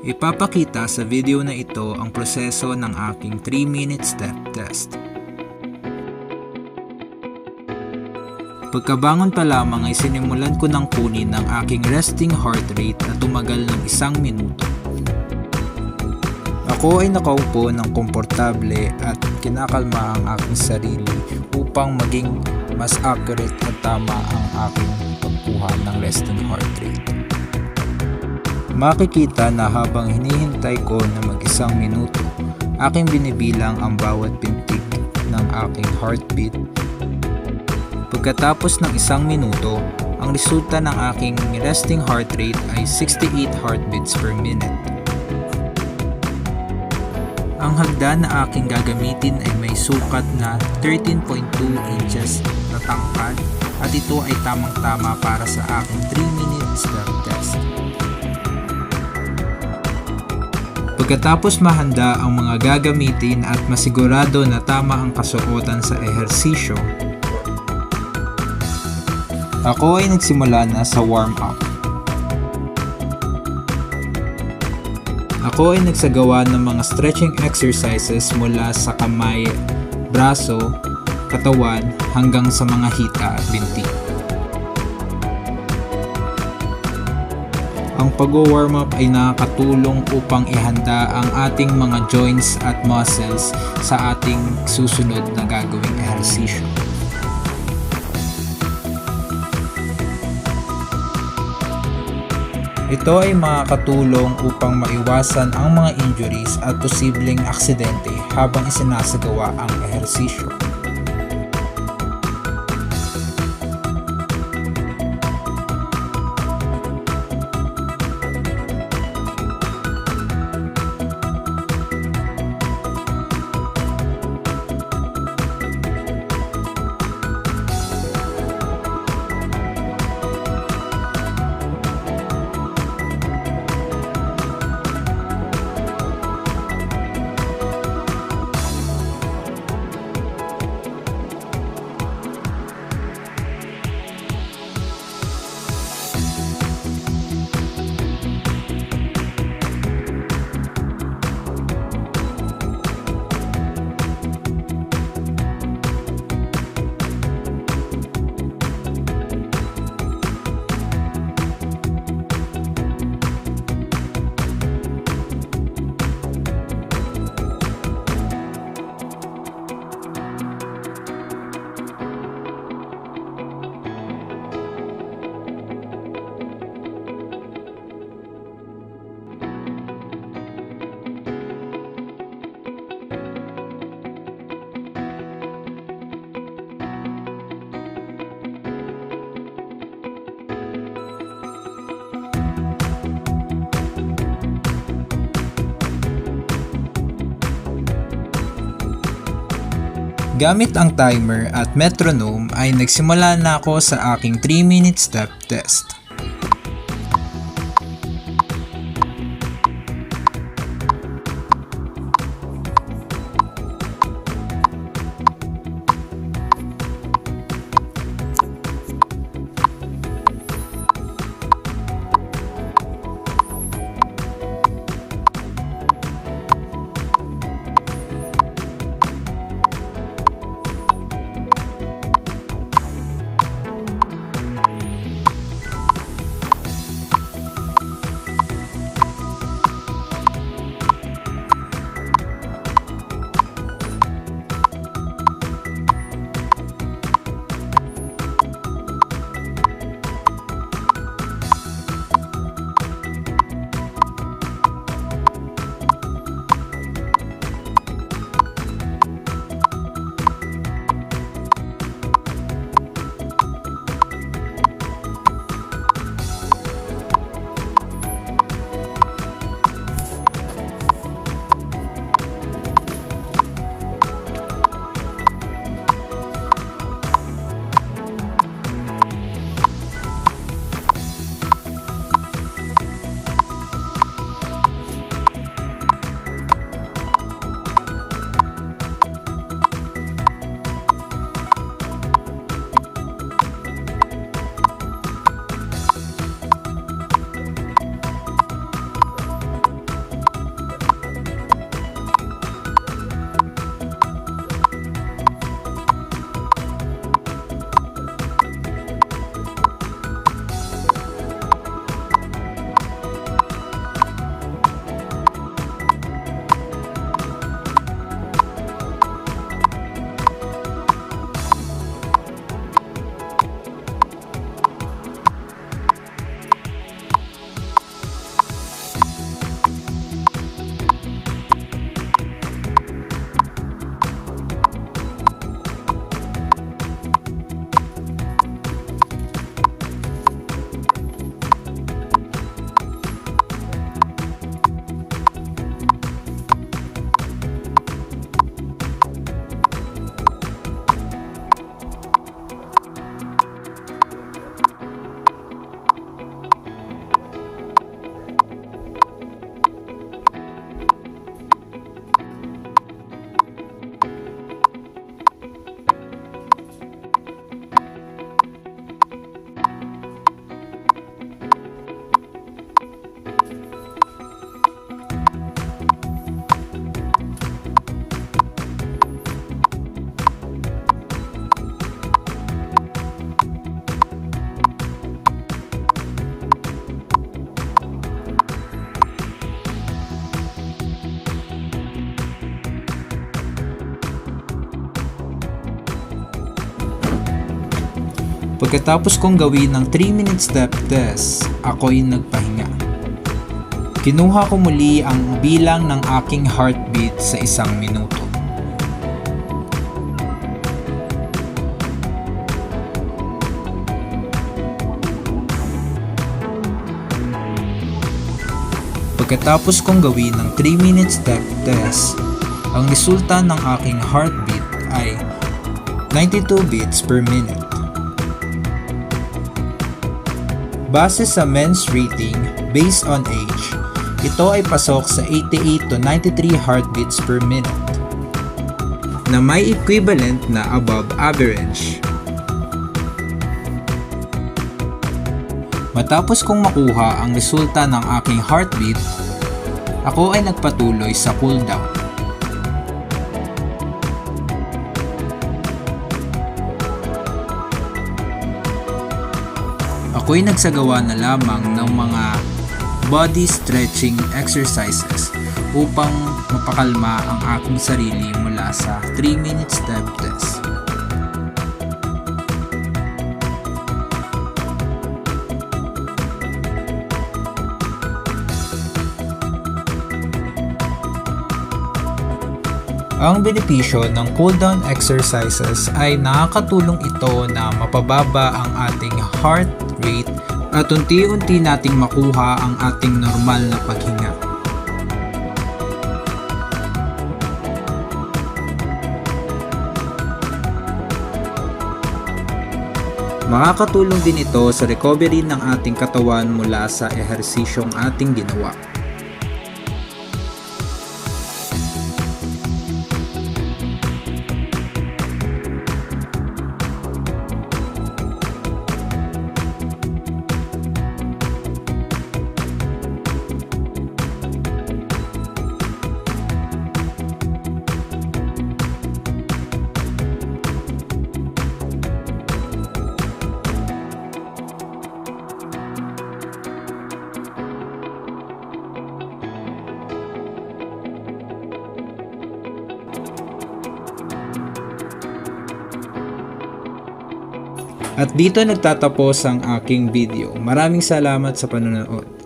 Ipapakita sa video na ito ang proseso ng aking 3-minute step test. Pagkabangon pa lamang ay sinimulan ko ng kunin ang aking resting heart rate na tumagal ng 1 minuto. Ako ay nakaupo ng komportable at kinakalma ang aking sarili upang maging mas accurate at tama ang aking pagkuha ng resting heart rate. Makikita na habang hinihintay ko na mag-1 minuto, aking binibilang ang bawat pintig ng aking heartbeat. Pagkatapos ng 1 minuto, ang resulta ng aking resting heart rate ay 68 heartbeats per minute. Ang hagdan na aking gagamitin ay may sukat na 13.2 inches na tangkad at ito ay tamang-tama para sa aking 3-minute step test. Pagkatapos mahanda ang mga gagamitin at masigurado na tama ang kasuotan sa ehersisyo, ako ay nagsimula na sa warm-up. Ako ay nagsagawa ng mga stretching exercises mula sa kamay, braso, katawan hanggang sa mga hita at binti. Ang pag-warm up ay nakakatulong upang ihanda ang ating mga joints at muscles sa ating susunod na gagawing ehersisyo. Ito ay makakatulong upang maiwasan ang mga injuries at posibleng aksidente habang isinasagawa ang ehersisyo. Gamit ang timer at metronome ay nagsimula na ako sa aking 3-minute step test. Pagkatapos kong gawin ng 3-minute step test, ako'y nagpahinga. Kinuha ko muli ang bilang ng aking heartbeat sa 1 minuto. Pagkatapos kong gawin ng 3-minute step test, ang resulta ng aking heartbeat ay 92 beats per minute. Base sa men's rating based on age, ito ay pasok sa 88 to 93 heartbeats per minute, na may equivalent na above average. Matapos kong makuha ang resulta ng aking heartbeat, ako ay nagpatuloy sa cooldown. Ako'y nagsagawa na lamang ng mga body stretching exercises upang mapakalma ang aking sarili mula sa 3-minute step test. Ang benepisyo ng cooldown exercises ay nakakatulong ito na mapababa ang ating heart rate at unti-unti nating makuha ang ating normal na paghinga. Makakatulong din ito sa recovery ng ating katawan mula sa ehersisyong ating ginawa. At dito nagtatapos ang aking video. Maraming salamat sa panonood.